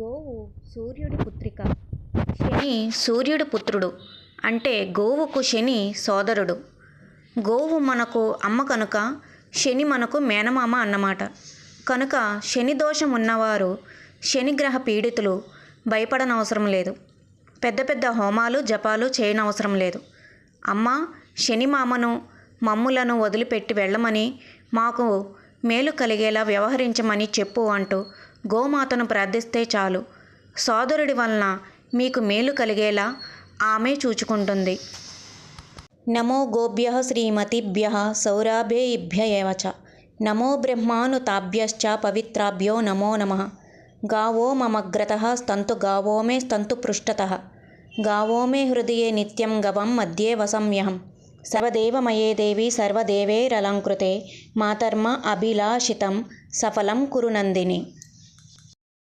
గోవు సూర్యుడి పుత్రిక. శని సూర్యుడి పుత్రుడు. అంటే గోవుకు శని సోదరుడు. గోవు మనకు అమ్మ కనుక శని మనకు మేనమామ అన్నమాట. కనుక శని దోషం ఉన్నవారు, శనిగ్రహ పీడితులు భయపడనవసరం లేదు. పెద్ద పెద్ద హోమాలు జపాలు చేయనవసరం లేదు. అమ్మ, శని మామను మమ్ములను వదిలిపెట్టి వెళ్ళమని, మాకు మేలు కలిగేలా వ్యవహరించమని చెప్పు అంటూ గోమాతను ప్రార్థిస్తే చాలు. సోదరుడి వలన మీకు మేలు కలిగేలా ఆమె చూచుకుంటుంది. నమో గోభ్యః శ్రీమతిభ్యః సౌరభేభ్య ఏవ చ. నమో బ్రహ్మానుతాభ్యశ్చ పవిత్రాభ్యో నమో నమః. గావో మమగ్రతః స్తन्तు గావో మే స్తन्तు పృష్ఠతః. గావో మే హృదయే నిత్యం గవం మధ్యే వసమ్యహం. సర్వదేవమయే దేవి సర్వదేవైరలంకృతే మాతర్మ అభిలాషితం సఫలం కురు నందిని.